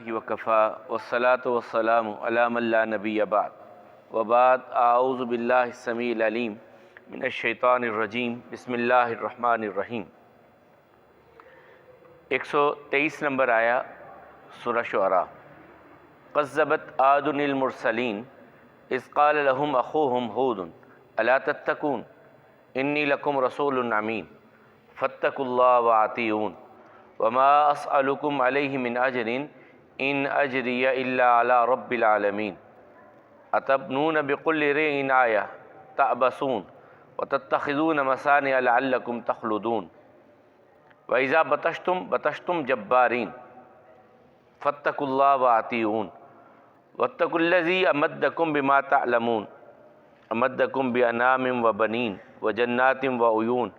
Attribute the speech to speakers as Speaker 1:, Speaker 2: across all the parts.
Speaker 1: وکفا والصلاة والسلام علی من لا نبی بعد وبعد اعوذ باللہ السمیع العلیم من الشیطان الرجیم بسم اللہ الرحمن الرحیم 123 نمبر آیا سورہ شعراء۔ کذبت عاد المرسلین اذ قال لهم اخوهم ہود الا تتقون انی لکم رسول امین فاتقوا اللہ واطیعون وما اسألکم علیہ من اجر ان اجری الا علی رب العالمین اتبنون بکل رئع آیہ تعبثون وتتخذون مصانع لعلکم تخلدون وَإِذَا بَطَشْتُمْ جَبَّارِينَ فَاتَّقُوا اللَّهَ وَأَطِيعُونِ وَاتَّقُوا الَّذِي أَمَدَّكُم بِمَا تَعْلَمُونَ أَمَدَّكُم بِأَنْعَامٍ وَبَنِينَ وَجَنَّاتٍ وَعُيُونٍ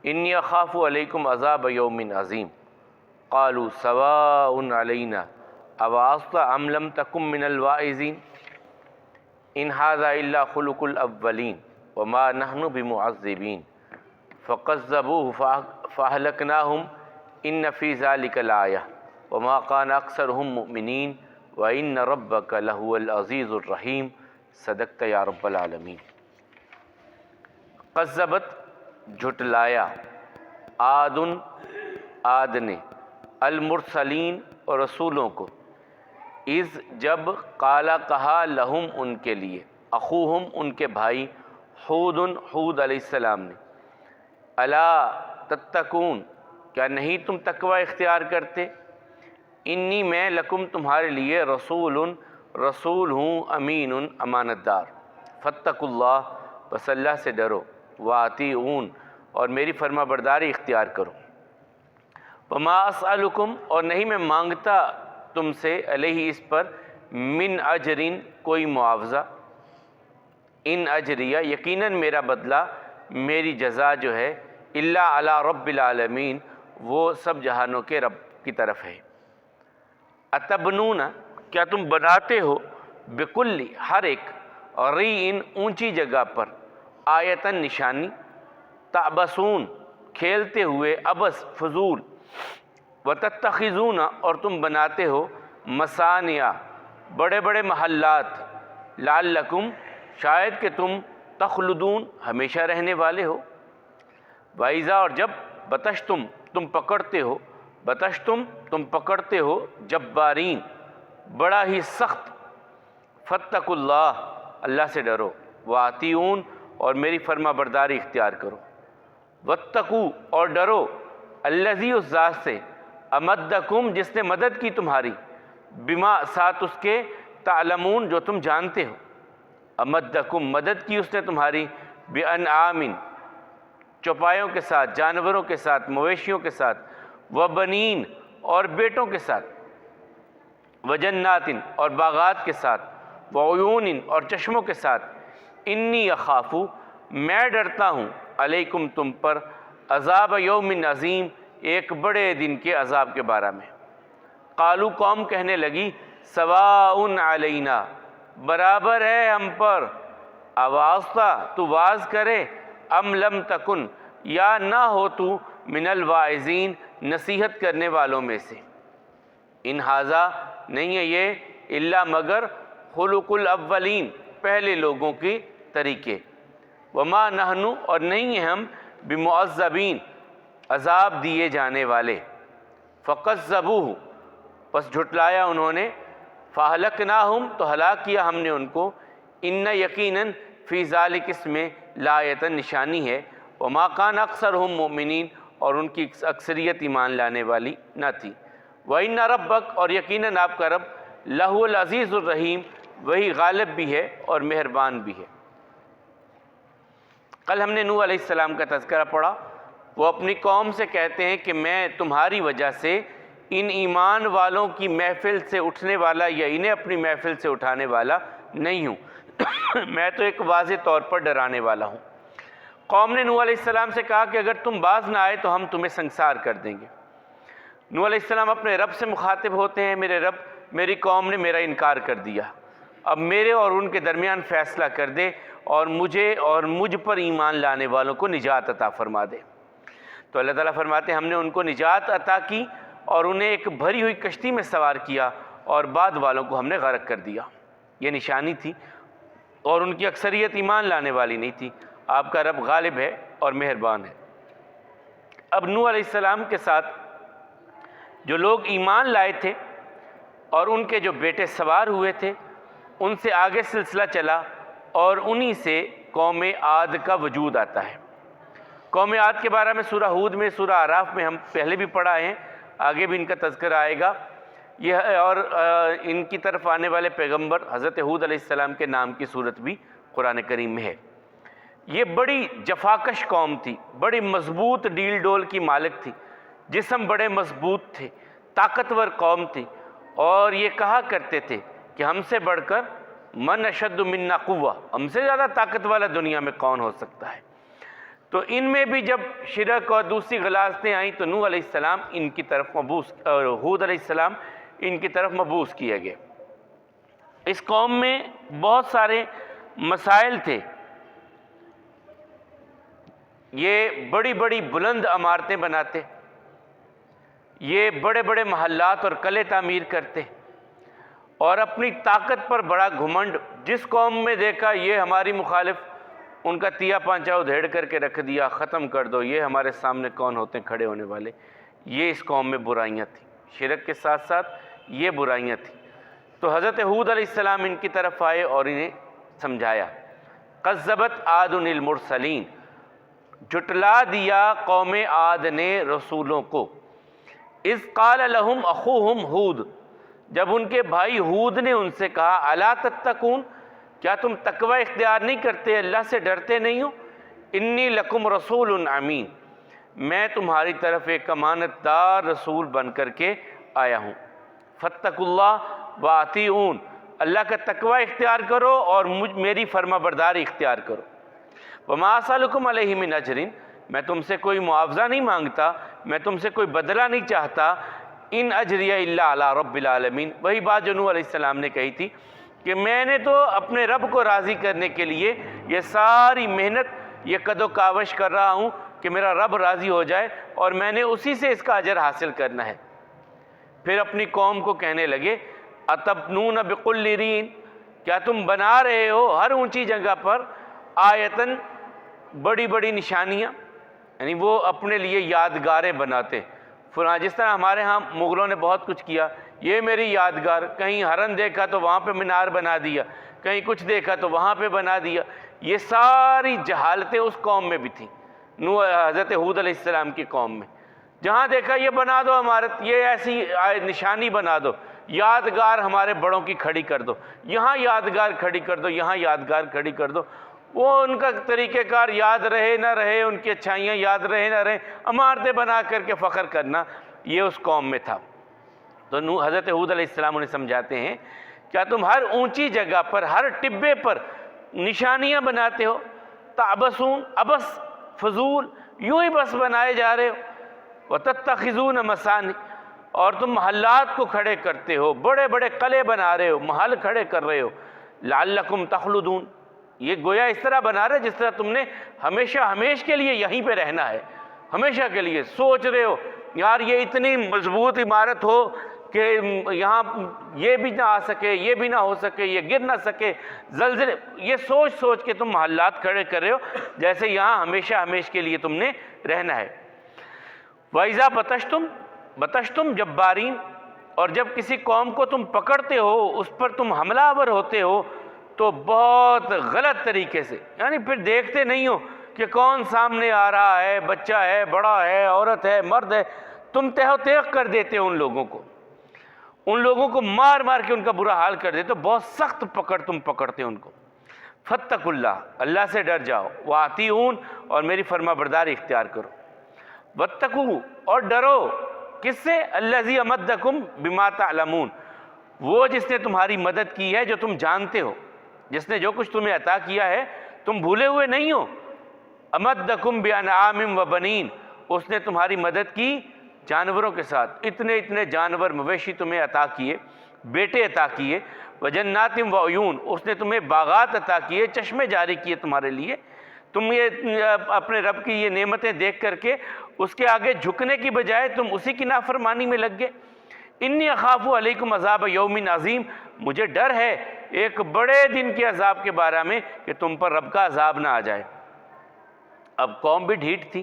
Speaker 1: إِنِّي أَخَافُ عَلَيْكُمْ عَذَابَ يَوْمٍ عَظِيمٍ قَالُوا سَوَاءٌ عَلَيْنَا أَوَعَظْتَ أَمْ لَمْ تَكُن مِّنَ الْوَاعِظِينَ إِنْ هَذَا إِلَّا خُلُقُ الْأَوَّلِينَ وَمَا نَحْنُ بِمُعَذِّبِينَ فَكَذَّبُوهُ فَأَهْلَكْنَاهُمْ إِنَّ فِي ذَلِكَ لَآيَةً وَمَا كَانَ أَكْثَرُهُم مُؤْمِنِينَ وَإِنَّ رَبَّكَ لَهُوَ الْعَزِيزُ الرَّحِيمُ۔ صدقت یا رب العالمین۔ کذبت جھٹلایا، عاد نے، المرسلین اور رسولوں کو، اذ جب، قالا کہا، لہم ان کے لیے، اخوہم ان کے بھائی، ہود علیہ السلام نے، الا تتقون کیا نہیں تم تقوی اختیار کرتے، انی میں لکم تمہارے لیے رسول ہوں، امین امانت دار، فاتقوا اللہ بس اللہ سے ڈرو، واطیعون اور میری فرما برداری اختیار کرو، وما اسألکم اور نہیں میں مانگتا تم سے، علیہ اس پر، من اجرین کوئی معاوضہ، ان اجریہ یقیناً میرا بدلہ، میری جزا جو ہے، الا علی رب العالمین وہ سب جہانوں کے رب کی طرف ہے۔ اتبنون کیا تم بناتے ہو، بکل ہر ایک، رئع اونچی جگہ پر، آیتن نشانی، تعبثون کھیلتے ہوئے، عبث فضول، وتتخذون اور تم بناتے ہو، مصانع بڑے بڑے محلات، لعلکم شاید کہ تم، تخلدون ہمیشہ رہنے والے ہو، وَإِذَا اور جب، بطشتم تم پکڑتے ہو، جبارین بڑا ہی سخت، فاتقوا اللہ اللہ سے ڈرو، واطیعون اور میری فرما برداری اختیار کرو، واتقوا اور ڈرو، الذی اس ذات سے، امدکم جس نے مدد کی تمہاری، بما ساتھ اس کے، تعلمون جو تم جانتے ہو، امدکم مدد کی اس نے تمہاری، بانعام چوپایوں کے ساتھ، جانوروں کے ساتھ، مویشیوں کے ساتھ، وبنین اور بیٹوں کے ساتھ، وجنات اور باغات کے ساتھ، وعیون اور چشموں کے ساتھ، انی اخاف میں ڈرتا ہوں، علیکم تم پر، عذاب یوم عظیم ایک بڑے دن کے عذاب کے بارے میں۔ قالو قوم کہنے لگی، سواء علینا برابر ہے ہم پر، اواعظتا تو واعظ کرے، ام لم تکن یا نہ ہو تو، من الواعظین نصیحت کرنے والوں میں سے، ان ھذا نہیں ہے یہ، الا مگر، خلق الاولین پہلے لوگوں کی طریقے، وما نحن اور نہیں ہیں ہم، بمعذبین عذاب دیے جانے والے، فکذبوہ پس جھٹلایا انہوں نے، فاہلکناہم تو ہلاک کیا ہم نے ان کو، ان یقیناً فی ذالک اس میں، لآیۃ نشانی ہے، وما کان اکثرہم مؤمنین اور ان کی اکثریت ایمان لانے والی نہ تھی، وَإِنَّ رَبَّكَ اور یقیناً آپ کا رب، لَهُوَ الْعَزِيزُ الرَّحِيمُ وہی غالب بھی ہے اور مہربان بھی ہے۔ کل ہم نے نوح علیہ السلام کا تذکرہ پڑھا، وہ اپنی قوم سے کہتے ہیں کہ میں تمہاری وجہ سے ان ایمان والوں کی محفل سے اٹھنے والا یا انہیں اپنی محفل سے اٹھانے والا نہیں ہوں، میں تو ایک واضح طور پر ڈرانے والا ہوں۔ قوم نے نوح علیہ السلام سے کہا کہ اگر تم باز نہ آئے تو ہم تمہیں سنسار کر دیں گے۔ نوح علیہ السلام اپنے رب سے مخاطب ہوتے ہیں، میرے رب، میری قوم نے میرا انکار کر دیا، اب میرے اور ان کے درمیان فیصلہ کر دے اور مجھے اور مجھ پر ایمان لانے والوں کو نجات عطا فرما دے۔ تو اللہ تعالیٰ فرماتے ہیں ہم نے ان کو نجات عطا کی اور انہیں ایک بھری ہوئی کشتی میں سوار کیا اور بعد والوں کو ہم نے غرق کر دیا۔ یہ نشانی تھی، اور ان کی اکثریت ایمان لانے والی نہیں تھی۔ آپ کا رب غالب ہے اور مہربان ہے۔ اب نوح علیہ السلام کے ساتھ جو لوگ ایمان لائے تھے اور ان کے جو بیٹے سوار ہوئے تھے، ان سے آگے سلسلہ چلا، اور انہی سے قوم عاد کا وجود آتا ہے۔ قوم عاد کے بارے میں سورہ ہود میں، سورہ اعراف میں ہم پہلے بھی پڑھا ہے، آگے بھی ان کا تذکرہ آئے گا۔ یہ اور ان کی طرف آنے والے پیغمبر حضرت ہود علیہ السلام کے نام کی صورت بھی قرآن کریم میں ہے۔ یہ بڑی جفاکش قوم تھی، بڑی مضبوط ڈیل ڈول کی مالک تھی، جسم بڑے مضبوط تھے، طاقتور قوم تھی، اور یہ کہا کرتے تھے کہ ہم سے بڑھ کر من اشد منا قوہ، ہم سے زیادہ طاقت والا دنیا میں کون ہو سکتا ہے۔ تو ان میں بھی جب شرک اور دوسری غلاظتیں آئیں تو نوح علیہ السلام ان کی طرف مبعوث، اور ہود علیہ السلام ان کی طرف مبعوث کیے گئے۔ اس قوم میں بہت سارے مسائل تھے۔ یہ بڑی بڑی بلند عمارتیں بناتے، یہ بڑے بڑے محلات اور قلعے تعمیر کرتے، اور اپنی طاقت پر بڑا گھمنڈ، جس قوم میں دیکھا یہ ہماری مخالف، ان کا تیا پانچا ادھیڑ کر کے رکھ دیا، ختم کر دو، یہ ہمارے سامنے کون ہوتے ہیں کھڑے ہونے والے۔ یہ اس قوم میں برائیاں تھیں، شرک کے ساتھ ساتھ یہ برائیاں تھیں۔ تو حضرت ہود علیہ السلام ان کی طرف آئے اور انہیں سمجھایا۔ قذبت عاد المرسلین، جھٹلا دیا قوم عاد نے رسولوں کو۔ اذ قال لهم اخوہم ہود، جب ان کے بھائی ہود نے ان سے کہا الا تتقون، کیا تم تقوی اختیار نہیں کرتے، اللہ سے ڈرتے نہیں ہو؟ انی لکم رسول امین، میں تمہاری طرف ایک امانت دار رسول بن کر کے آیا ہوں۔ فاتقوا اللہ واطیعون، اللہ کا تقوی اختیار کرو اور میری فرما برداری اختیار کرو۔ وما اسألکم علیہ من اجر، میں تم سے کوئی معاوضہ نہیں مانگتا، میں تم سے کوئی بدلہ نہیں چاہتا۔ ان اجری الا علی رب العالمین، وہی بات جو نوح علیہ السلام نے کہی تھی کہ میں نے تو اپنے رب کو راضی کرنے کے لیے یہ ساری محنت، یہ قد و کاوش کر رہا ہوں کہ میرا رب راضی ہو جائے، اور میں نے اسی سے اس کا اجر حاصل کرنا ہے۔ پھر اپنی قوم کو کہنے لگے اتبنون بکل رین، کیا تم بنا رہے ہو ہر اونچی جگہ پر آیتن، بڑی بڑی نشانیاں، یعنی وہ اپنے لیے یادگاریں بناتے۔ جس طرح ہمارے ہاں مغلوں نے بہت کچھ کیا، یہ میری یادگار، کہیں ہرن دیکھا تو وہاں پہ مینار بنا دیا، کہیں کچھ دیکھا تو وہاں پہ بنا دیا۔ یہ ساری جہالتیں اس قوم میں بھی تھیں، حضرت ہود علیہ السلام کی قوم میں۔ جہاں دیکھا یہ بنا دو عمارت، یہ ایسی نشانی بنا دو، یادگار ہمارے بڑوں کی کھڑی کر دو، یہاں یادگار کھڑی کر دو، یہاں یادگار کھڑی کر دو۔ وہ ان کا طریقہ کار یاد رہے نہ رہے، ان کی اچھائیاں یاد رہے نہ رہے، عمارتیں بنا کر کے فخر کرنا، یہ اس قوم میں تھا۔ تو حضرت ہود علیہ السلام انہیں سمجھاتے ہیں کیا تم ہر اونچی جگہ پر، ہر ٹبے پر نشانیاں بناتے ہو؟ تعبثون، عبث، فضول، یوں ہی بس بنائے جا رہے ہو۔ وتتخذون مصانی، اور تم محلات کو کھڑے کرتے ہو، بڑے بڑے قلعے بنا رہے ہو، محل کھڑے کر رہے ہو۔ لعلکم تخلدون، یہ گویا اس طرح بنا رہے جس طرح تم نے ہمیشہ ہمیش کے لیے یہیں پہ رہنا ہے، ہمیشہ کے لیے سوچ رہے ہو یار یہ اتنی مضبوط عمارت ہو کہ یہاں یہ بھی نہ آ سکے، یہ بھی نہ ہو سکے، یہ گر نہ سکے، زلزلے، یہ سوچ سوچ کے تم محلات کھڑے کر رہے ہو جیسے یہاں ہمیشہ ہمیش کے لیے تم نے رہنا ہے۔ وَإِذَا بَطَشْتُمْ جَبَّارِينَ، اور جب کسی قوم کو تم پکڑتے ہو، اس پر تم حملہ آور ہوتے ہو تو بہت غلط طریقے سے، یعنی پھر دیکھتے نہیں ہو کہ کون سامنے آ رہا ہے، بچہ ہے، بڑا ہے، عورت ہے، مرد ہے، تم تہ و تیغ کر دیتے ہو ان لوگوں کو مار مار کے ان کا برا حال کر دیتے ہو، بہت سخت پکڑ تم پکڑتے ہو ان کو۔ فاتقوا اللہ، اللہ سے ڈر جاؤ، واطیعون، اور میری فرما برداری اختیار کرو۔ واتقوا، اور ڈرو، کس سے؟ الذی امدکم بما تعلمون، وہ جس نے تمہاری مدد کی ہے جو تم جانتے ہو، جس نے جو کچھ تمہیں عطا کیا ہے تم بھولے ہوئے نہیں ہو۔ امدکم بانعام و بنین، اس نے تمہاری مدد کی جانوروں کے ساتھ، اتنے اتنے جانور مویشی تمہیں عطا کیے، بیٹے عطا کیے۔ وجنات و عیون، اس نے تمہیں باغات عطا کیے، چشمے جاری کیے تمہارے لیے۔ تم یہ اپنے رب کی یہ نعمتیں دیکھ کر کے اس کے آگے جھکنے کی بجائے تم اسی کی نافرمانی میں لگ گئے۔ انی اخاف علیکم عذاب یوم عظیم، مجھے ڈر ہے ایک بڑے دن کے عذاب کے بارے میں کہ تم پر رب کا عذاب نہ آ جائے۔ اب قوم بھی ڈھیٹ تھی،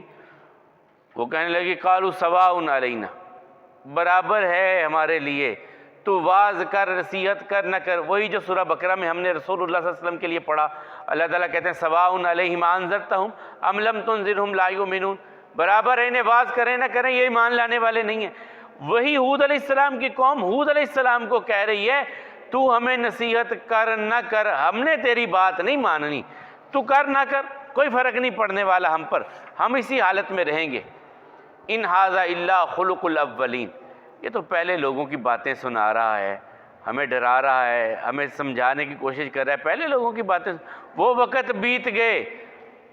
Speaker 1: وہ کہنے لگی قالوا سواء علینا، برابر ہے ہمارے لیے، تو واز کر، نصیحت کر نہ کر۔ وہی جو سورہ بقرہ میں ہم نے رسول اللہ صلی اللہ علیہ وسلم کے لیے پڑھا، اللہ تعالیٰ کہتے ہیں سواء علیہم انذرتہم ام لم تنذرہم لا یؤمنون، برابر ہے انہیں واز کریں نہ کریں، یہ ایمان لانے والے نہیں ہیں۔ وہی ہود علیہ السلام کی قوم ہود علیہ السلام کو کہہ رہی ہے تو ہمیں نصیحت کر نہ کر، ہم نے تیری بات نہیں ماننی، تو کر نہ کر، کوئی فرق نہیں پڑنے والا ہم پر، ہم اسی حالت میں رہیں گے۔ ان ھذا الا خلق الاولین، یہ تو پہلے لوگوں کی باتیں سنا رہا ہے، ہمیں ڈرا رہا ہے، ہمیں سمجھانے کی کوشش کر رہا ہے، پہلے لوگوں کی باتیں، وہ وقت بیت گئے،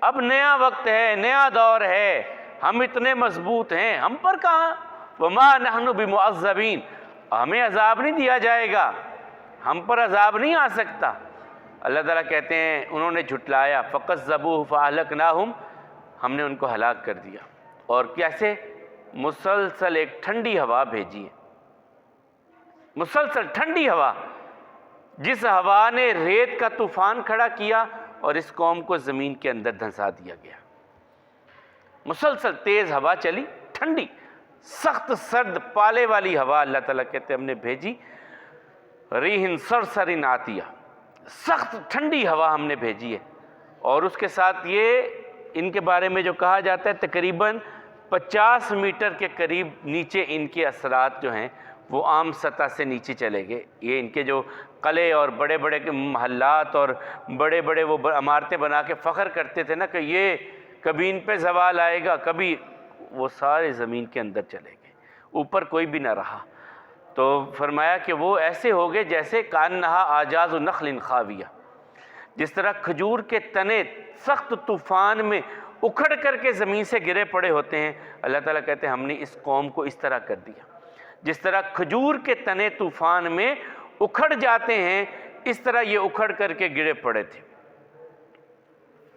Speaker 1: اب نیا وقت ہے، نیا دور ہے، ہم اتنے مضبوط ہیں، ہم پر کہاں، وما نحن بمعذبین، ہمیں عذاب نہیں دیا جائے گا، ہم پر عذاب نہیں آ سکتا۔ اللہ تعالیٰ کہتے ہیں انہوں نے جھٹلایا، فَكَذَّبُوهُ فَأَهْلَكْنَاهُمْ، ہم نے ان کو ہلاک کر دیا۔ اور کیسے؟ مسلسل ایک ٹھنڈی ہوا بھیجی ہے، مسلسل ٹھنڈی ہوا، جس ہوا نے ریت کا طوفان کھڑا کیا اور اس قوم کو زمین کے اندر دھنسا دیا گیا۔ مسلسل تیز ہوا چلی، ٹھنڈی سخت سرد پالے والی ہوا اللہ تعالیٰ کہتے ہیں ہم نے بھیجی، ریحٍ صرصر عاتیہ، سخت ٹھنڈی ہوا ہم نے بھیجی ہے۔ اور اس کے ساتھ یہ ان کے بارے میں جو کہا جاتا ہے تقریباً 50 میٹر کے قریب نیچے ان کے اثرات جو ہیں وہ عام سطح سے نیچے چلے گئے۔ یہ ان کے جو قلعے اور بڑے بڑے محلات اور بڑے بڑے وہ عمارتیں بنا کے فخر کرتے تھے نا کہ یہ کبھی ان پہ زوال آئے گا، کبھی، وہ سارے زمین کے اندر چلے گئے، اوپر کوئی بھی نہ رہا۔ تو فرمایا کہ وہ ایسے ہو گئے جیسے کانہا اعجاز نخل خاویہ، جس طرح کھجور کے تنے سخت طوفان میں اکھڑ کر کے زمین سے گرے پڑے ہوتے ہیں، اللہ تعالیٰ کہتے ہیں ہم نے اس قوم کو اس طرح کر دیا، جس طرح کھجور کے تنے طوفان میں اکھڑ جاتے ہیں، اس طرح یہ اکھڑ کر کے گرے پڑے تھے۔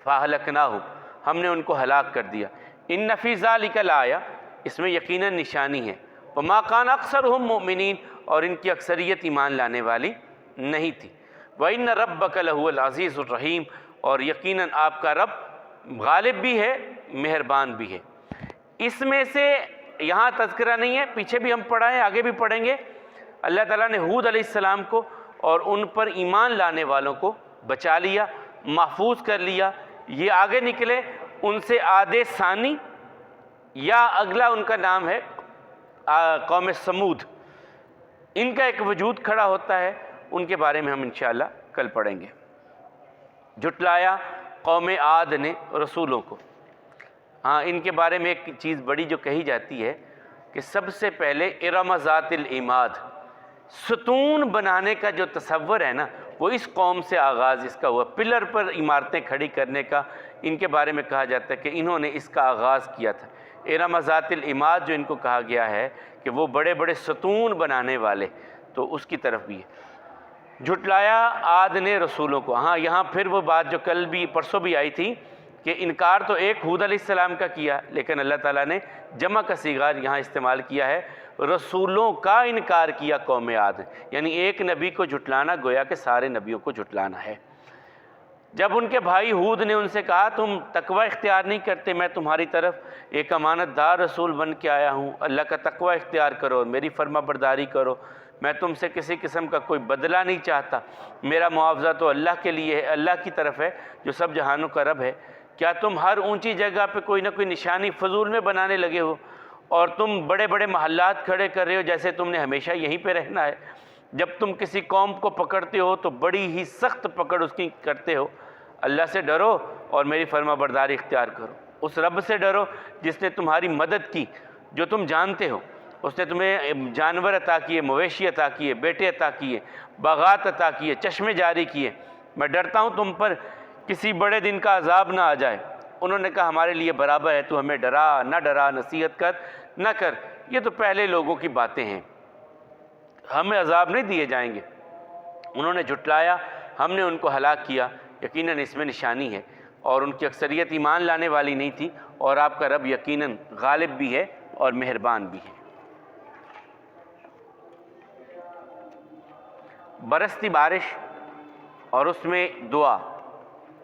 Speaker 1: فَأَهْلَكْنَاهُمْ، ہم نے ان کو ہلاک کر دیا۔ إِنَّ فِي ذَلِكَ لَآیَةً، اس میں یقیناً نشانی ہے۔ وَمَا كَانَ أَكْثَرُهُم مُؤْمِنِينَ، اور ان کی اکثریت ایمان لانے والی نہیں تھی۔ وَإِنَّ رَبَّكَ لَهُوَ الْعَزِيزُ الرَّحِيمُ، اور یقیناً آپ کا رب غالب بھی ہے، مہربان بھی ہے۔ اس میں سے یہاں تذکرہ نہیں ہے، پیچھے بھی ہم پڑھا ہے، آگے بھی پڑھیں گے۔ اللہ تعالیٰ نے ہود علیہ السلام کو اور ان پر ایمان لانے والوں کو بچا لیا، محفوظ کر لیا۔ یہ آگے نکلے ان سے عاد ثانی، یا اگلا ان کا نام ہے قوم سمود، ان کا ایک وجود کھڑا ہوتا ہے، ان کے بارے میں ہم انشاءاللہ کل پڑھیں گے۔ جھٹلایا قوم عاد نے رسولوں کو۔ ہاں، ان کے بارے میں ایک چیز بڑی جو کہی جاتی ہے کہ سب سے پہلے ارم ذات العماد، ستون بنانے کا جو تصور ہے نا، وہ اس قوم سے آغاز اس کا ہوا، پلر پر عمارتیں کھڑی کرنے کا ان کے بارے میں کہا جاتا ہے کہ انہوں نے اس کا آغاز کیا تھا۔ ارم ذات العماد جو ان کو کہا گیا ہے کہ وہ بڑے بڑے ستون بنانے والے، تو اس کی طرف بھی ہے۔ جھٹلایا عاد نے رسولوں کو۔ ہاں، یہاں پھر وہ بات جو کل بھی پرسوں بھی آئی تھی کہ انکار تو ایک ہود علیہ السلام کا کیا، لیکن اللہ تعالیٰ نے جمع کا صیغہ یہاں استعمال کیا ہے، رسولوں کا انکار کیا قوم عاد، یعنی ایک نبی کو جھٹلانا گویا کہ سارے نبیوں کو جھٹلانا ہے۔ جب ان کے بھائی ہود نے ان سے کہا تم تقوی اختیار نہیں کرتے، میں تمہاری طرف ایک امانت دار رسول بن کے آیا ہوں، اللہ کا تقوی اختیار کرو، میری فرما برداری کرو، میں تم سے کسی قسم کا کوئی بدلہ نہیں چاہتا، میرا معاوضہ تو اللہ کے لیے ہے، اللہ کی طرف ہے جو سب جہانوں کا رب ہے۔ کیا تم ہر اونچی جگہ پہ کوئی نہ کوئی نشانی فضول میں بنانے لگے ہو، اور تم بڑے بڑے محلات کھڑے کر رہے ہو جیسے تم نے ہمیشہ یہیں پہ رہنا ہے؟ جب تم کسی قوم کو پکڑتے ہو تو بڑی ہی سخت پکڑ اس کی کرتے ہو۔ اللہ سے ڈرو اور میری فرما برداری اختیار کرو، اس رب سے ڈرو جس نے تمہاری مدد کی، جو تم جانتے ہو۔ اس نے تمہیں جانور عطا کیے، مویشی عطا کیے، بیٹے عطا کیے، باغات عطا کیے، چشمے جاری کیے۔ میں ڈرتا ہوں تم پر کسی بڑے دن کا عذاب نہ آ جائے۔ انہوں نے کہا ہمارے لیے برابر ہے، تو ہمیں ڈرا نہ ڈرا، نصیحت کر نہ کر، یہ تو پہلے لوگوں کی باتیں ہیں، ہمیں عذاب نہیں دیے جائیں گے۔ انہوں نے جھٹلایا، ہم نے ان کو ہلاک کیا، یقیناً اس میں نشانی ہے، اور ان کی اکثریت ایمان لانے والی نہیں تھی، اور آپ کا رب یقیناً غالب بھی ہے اور مہربان بھی ہے۔ برستی بارش اور اس میں دعا،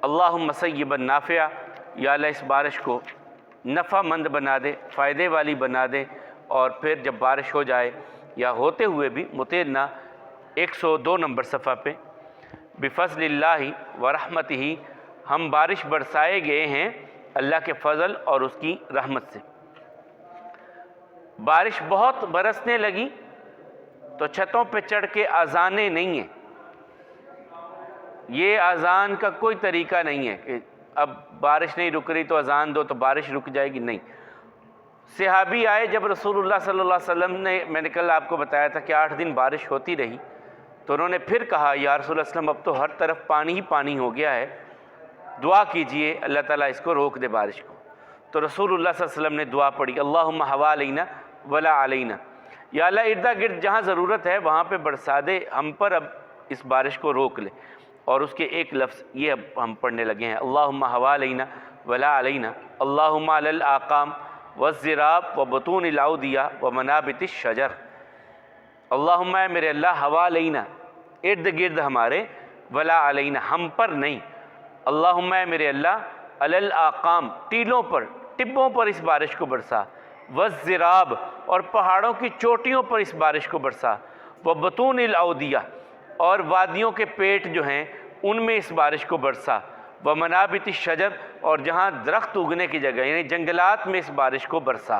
Speaker 1: اللہم سیبا نافعا، یا اللہ اس بارش کو نفع مند بنا دے، فائدے والی بنا دے، اور پھر جب بارش ہو جائے یا ہوتے ہوئے بھی مطرنا 102 نمبر صفحہ پہ، بفضل اللہ ورحمتہ، ہم بارش برسائے گئے ہیں اللہ کے فضل اور اس کی رحمت سے۔ بارش بہت برسنے لگی تو چھتوں پہ چڑھ کے اذانیں نہیں ہیں، یہ اذان کا کوئی طریقہ نہیں ہے کہ اب بارش نہیں رک رہی تو اذان دو تو بارش رک جائے گی، نہیں۔ صحابی آئے جب رسول اللہ صلی اللہ علیہ وسلم نے، میں نے کل آپ کو بتایا تھا کہ 8 دن بارش ہوتی رہی، تو انہوں نے پھر کہا یا رسول اللہ صلی اللہ علیہ وسلم اب تو ہر طرف پانی ہی پانی ہو گیا ہے، دعا کیجئے اللہ تعالیٰ اس کو روک دے بارش کو۔ تو رسول اللہ صلی اللہ علیہ وسلم نے دعا پڑھی، اللہم حوالینا ولا علینا، یا اللہ اردا گرد جہاں ضرورت ہے وہاں پہ برسا دے، ہم پر اب اس بارش کو روک لے۔ اور اس کے ایک لفظ یہ اب ہم پڑھنے لگے ہیں، اللہم حوالینا ولا علینا، اللہم علی الاقام والزراب وبطون الاودیہ ومنابت الشجر، اللہم اے میرے اللہ حوالینا ارد گرد ہمارے، ولا علینا ہم پر نہیں، اللہم اے میرے اللہ علی الاقام ٹیلوں پر ٹبوں پر اس بارش کو برسا، والزراب اور پہاڑوں کی چوٹیوں پر اس بارش کو برسا، وبطون الاودیہ اور وادیوں کے پیٹ جو ہیں ان میں اس بارش کو برسا، ومنابت الشجر اور جہاں درخت اگنے کی جگہ یعنی جنگلات میں اس بارش کو برسا۔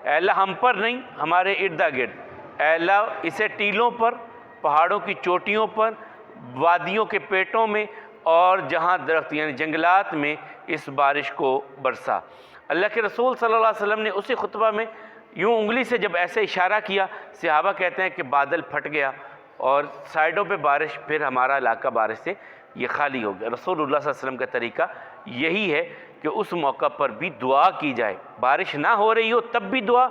Speaker 1: اے اللہ ہم پر نہیں، ہمارے اردا گرد، اے اللہ اسے ٹیلوں پر، پہاڑوں کی چوٹیوں پر، وادیوں کے پیٹوں میں اور جہاں درخت یعنی جنگلات میں اس بارش کو برسا۔ اللہ کے رسول صلی اللہ علیہ وسلم نے اسی خطبہ میں یوں انگلی سے جب ایسے اشارہ کیا، صحابہ کہتے ہیں کہ بادل پھٹ گیا اور سائیڈوں پہ بارش، پھر ہمارا علاقہ بارش سے یہ خالی ہو گیا۔ رسول اللہ صلی اللہ علیہ وسلم کا طریقہ یہی ہے کہ اس موقع پر بھی دعا کی جائے، بارش نہ ہو رہی ہو تب بھی دعا،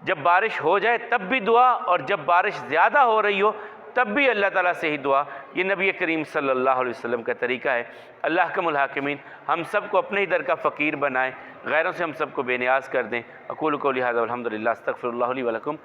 Speaker 1: جب بارش ہو جائے تب بھی دعا، اور جب بارش زیادہ ہو رہی ہو تب بھی اللہ تعالیٰ سے ہی دعا۔ یہ نبی کریم صلی اللہ علیہ وسلم کا طریقہ ہے۔ اللہ حکم الحاکمین ہم سب کو اپنے ہی در کا فقیر بنائیں، غیروں سے ہم سب کو بے نیاز کر دیں۔ اقول قولی ھذا والحمد للہ، استغفر اللہ لی ولکم۔